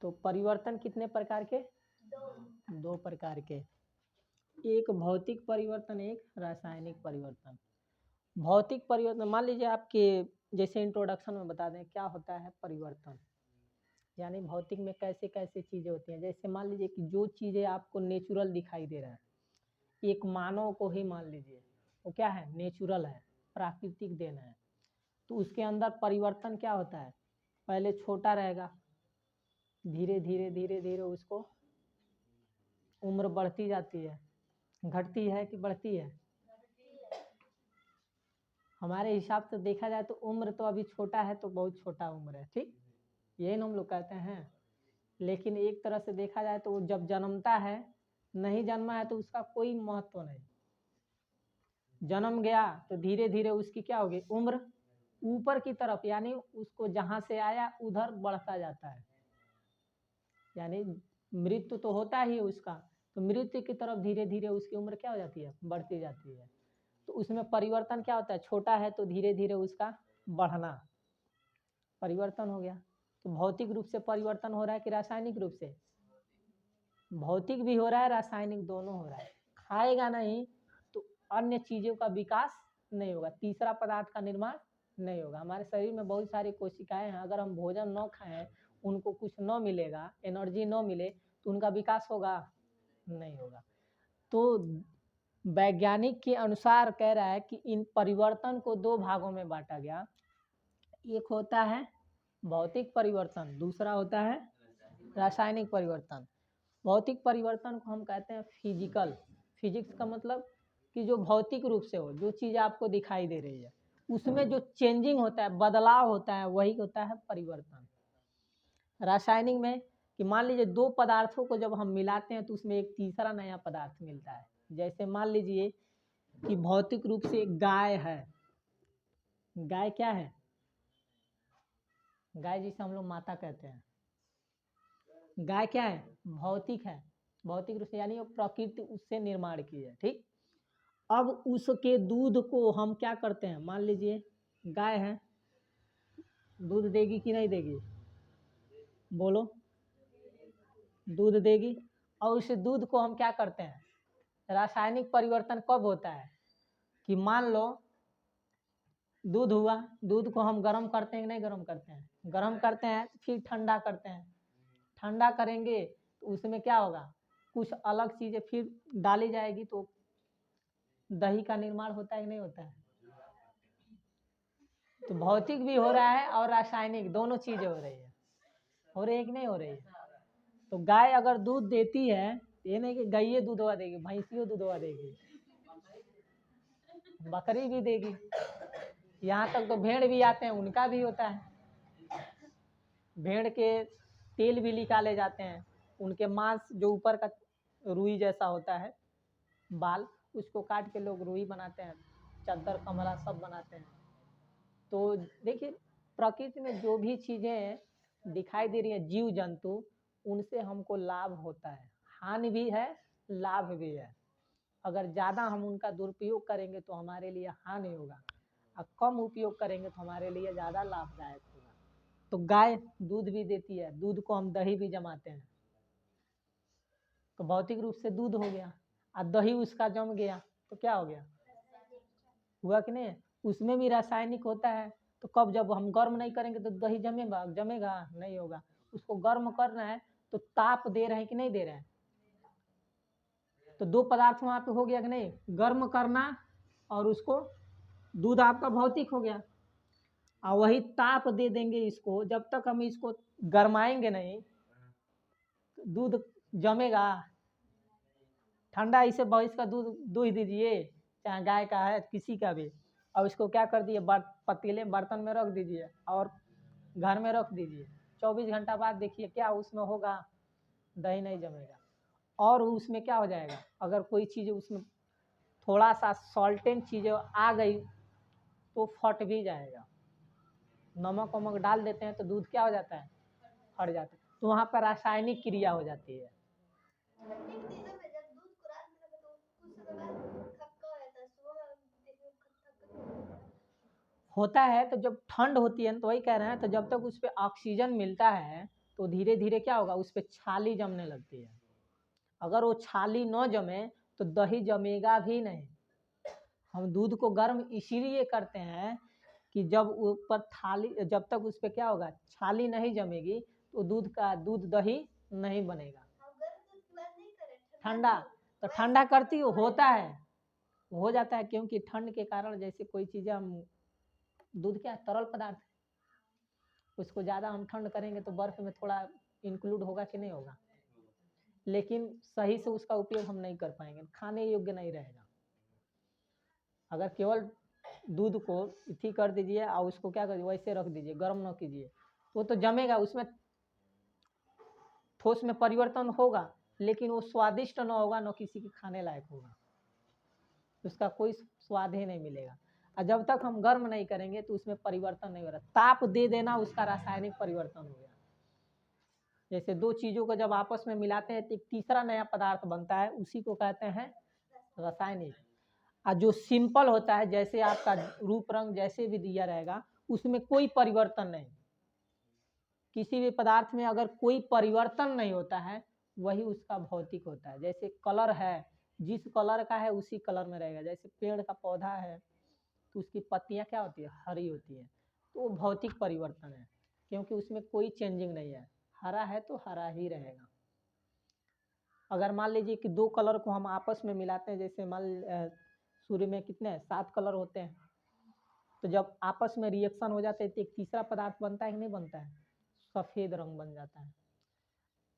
तो परिवर्तन कितने प्रकार के? दो प्रकार के, एक भौतिक परिवर्तन, एक रासायनिक परिवर्तन। भौतिक परिवर्तन मान लीजिए आपके जैसे इंट्रोडक्शन में बता दें क्या होता है परिवर्तन, यानी भौतिक में कैसे कैसे चीज़ें होती हैं। जैसे मान लीजिए कि जो चीज़ें आपको नेचुरल दिखाई दे रहा है, एक मानव को ही मान लीजिए, वो क्या है? नेचुरल है, प्राकृतिक देन है। तो उसके अंदर परिवर्तन क्या होता है? पहले छोटा रहेगा, धीरे धीरे धीरे धीरे उसको उम्र बढ़ती जाती है, घटती है कि बढ़ती है? हमारे हिसाब से देखा जाए तो उम्र तो अभी छोटा है तो बहुत छोटा उम्र है, ठीक, यही ना हम लोग कहते हैं। लेकिन एक तरह से देखा जाए तो वो जब जन्मता है, नहीं जन्मा है तो उसका कोई महत्व नहीं, जन्म गया तो धीरे धीरे उसकी क्या होगी? उम्र ऊपर की तरफ, यानी उसको जहाँ से आया उधर बढ़ता जाता है, यानी मृत्यु तो होता ही उसका, तो मृत्यु की तरफ धीरे धीरे उसकी उम्र क्या हो जाती है? बढ़ती जाती है। तो उसमें परिवर्तन क्या होता है? छोटा है तो धीरे धीरे उसका बढ़ना, परिवर्तन हो गया। तो भौतिक रूप से परिवर्तन हो रहा है कि रासायनिक रूप से? भौतिक भी हो रहा है, रासायनिक दोनों हो रहा है। खाएगा नहीं तो अन्य चीज़ों का विकास नहीं होगा, तीसरा पदार्थ का निर्माण नहीं होगा। हमारे शरीर में बहुत सारी कोशिकाएं हैं, अगर हम भोजन न खाएं, उनको कुछ न मिलेगा, एनर्जी न मिले, तो उनका विकास होगा? नहीं होगा। तो वैज्ञानिक के अनुसार कह रहा है कि इन परिवर्तन को दो भागों में बांटा गया, एक होता है भौतिक परिवर्तन, दूसरा होता है रासायनिक परिवर्तन। भौतिक परिवर्तन को हम कहते हैं फिजिकल, फिजिक्स का मतलब कि जो भौतिक रूप से हो, जो चीज़ आपको दिखाई दे रही है उसमें जो चेंजिंग होता है, बदलाव होता है, वही होता है परिवर्तन। रासायनिक में कि मान लीजिए दो पदार्थों को जब हम मिलाते हैं तो उसमें एक तीसरा नया पदार्थ मिलता है। जैसे मान लीजिए कि भौतिक रूप से गाय है, गाय क्या है? गाय जिसे हम लोग माता कहते हैं, गाय क्या है? भौतिक है, भौतिक रूप से, यानी वो प्रकृति उससे निर्माण की है, ठीक। अब उसके दूध को हम क्या करते हैं? मान लीजिए गाय है, दूध देगी कि नहीं देगी? बोलो, दूध देगी। और उस दूध को हम क्या करते हैं? रासायनिक परिवर्तन कब होता है कि मान लो दूध हुआ, दूध को हम गर्म करते हैं कि नहीं गर्म करते हैं? गर्म करते हैं, फिर ठंडा करते हैं, ठंडा करेंगे तो उसमें क्या होगा? कुछ अलग चीज़ें फिर डाली जाएगी, तो दही का निर्माण होता है कि नहीं होता है? तो भौतिक भी हो रहा है और रासायनिक, दोनों चीज़ें हो रही है, हो रही है कि नहीं हो रही है? तो गाय अगर दूध देती है, ये नहीं कि गैये दूधवा देगी, भैंसियों दूधवा देगी, बकरी भी देगी, यहाँ तक तो भेड़ भी आते हैं, उनका भी होता है। भेड़ के तेल भी निकाले जाते हैं, उनके मांस जो ऊपर का रुई जैसा होता है बाल, उसको काट के लोग रुई बनाते हैं, चादर कमरा सब बनाते हैं। तो देखिए प्रकृति में जो भी चीज़ें दिखाई दे रही हैं, जीव जंतु, उनसे हमको लाभ होता है, हानि भी है, लाभ भी है। अगर ज़्यादा हम उनका दुरुपयोग करेंगे तो हमारे लिए हानि होगा, और कम उपयोग करेंगे तो हमारे लिए ज़्यादा लाभदायक होगा। तो गाय दूध भी देती है, दूध को हम दही भी जमाते हैं, तो भौतिक रूप से दूध हो गया, और दही उसका जम गया तो क्या हो गया? हुआ कि नहीं? उसमें भी रासायनिक होता है। तो कब, जब हम गर्म नहीं करेंगे तो दही जमेगा? जमेगा नहीं होगा। उसको गर्म करना है तो ताप दे रहे हैं कि नहीं दे रहे हैं? तो दो पदार्थ वहाँ पे हो गया कि नहीं? गर्म करना और उसको, दूध आपका भौतिक हो गया, और वही ताप दे देंगे इसको, जब तक हम इसको गरमाएंगे नहीं दूध जमेगा? ठंडा इसे भैंस का दूध दूध दीजिए, चाहे गाय का है किसी का भी, और इसको क्या कर दिए, पतीले बर्तन में रख दीजिए और घर में रख दीजिए, 24 घंटा बाद देखिए क्या उसमें होगा? दही नहीं जमेगा। और उसमें क्या हो जाएगा? अगर कोई चीज़ उसमें थोड़ा सा सॉल्टेंट चीज़ें आ गई तो फट भी जाएगा। नमक वमक डाल देते हैं तो दूध क्या हो जाता है? फट जाता है। तो वहाँ पर रासायनिक क्रिया हो जाती है। होता है, तो जब ठंड होती है तो वही कह रहे हैं, तो जब तक उस पर ऑक्सीजन मिलता है तो धीरे धीरे क्या होगा, उस पर छाली जमने लगती है। अगर वो छाली न जमे तो दही जमेगा भी नहीं। हम दूध को गर्म इसीलिए करते हैं कि जब ऊपर थाली, जब तक उस पर क्या होगा, छाली नहीं जमेगी तो दूध दही नहीं बनेगा। ठंडा तो ठंडा करती होता है, हो जाता है, क्योंकि ठंड के कारण जैसे कोई चीज़ें हम, दूध क्या है, तरल पदार्थ है, उसको ज़्यादा हम ठंड करेंगे तो बर्फ में थोड़ा इंक्लूड होगा कि नहीं होगा, लेकिन सही से उसका उपयोग हम नहीं कर पाएंगे, खाने योग्य नहीं रहेगा। अगर केवल दूध को इथी कर दीजिए और उसको क्या कर वैसे रख दीजिए, गर्म न कीजिए, वो तो जमेगा, उसमें ठोस में परिवर्तन होगा, लेकिन वो स्वादिष्ट न होगा, न किसी के खाने लायक होगा, उसका कोई स्वाद ही नहीं मिलेगा। और जब तक हम गर्म नहीं करेंगे तो उसमें परिवर्तन नहीं हो रहा। ताप दे देना उसका रासायनिक परिवर्तन हो गया। जैसे दो चीजों को जब आपस में मिलाते हैं तो एक तीसरा नया पदार्थ बनता है, उसी को कहते हैं रासायनिक। और जो सिंपल होता है, जैसे आपका रूप रंग जैसे भी दिया रहेगा, उसमें कोई परिवर्तन नहीं। किसी भी पदार्थ में अगर कोई परिवर्तन नहीं होता है, वही उसका भौतिक होता है। जैसे कलर है, जिस कलर का है उसी कलर में रहेगा। जैसे पेड़ का पौधा है तो उसकी पत्तियां क्या होती है, हरी होती है, तो वो भौतिक परिवर्तन है, क्योंकि उसमें कोई चेंजिंग नहीं है, हरा है तो हरा ही रहेगा। अगर मान लीजिए कि दो कलर को हम आपस में मिलाते हैं, जैसे सूर्य में कितने 7 कलर होते हैं, तो जब आपस में रिएक्शन हो जाते हैं तो एक तीसरा पदार्थ बनता है कि नहीं बनता है, सफेद रंग बन जाता है।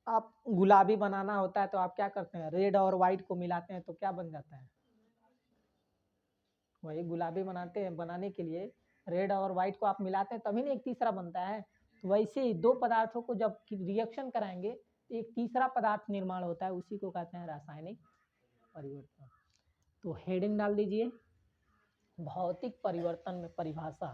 आप गुलाबी बनाना होता है तो आप क्या करते हैं, रेड और व्हाइट को मिलाते हैं तो क्या बन जाता है, वही गुलाबी बनाते हैं, बनाने के लिए रेड और व्हाइट को आप मिलाते हैं तभी ना एक तीसरा बनता है। तो वैसे ही दो पदार्थों को जब रिएक्शन कराएंगे तो एक तीसरा पदार्थ निर्माण होता है, उसी को कहते हैं रासायनिक परिवर्तन। तो हेडिंग डाल दीजिए, भौतिक परिवर्तन में परिभाषा।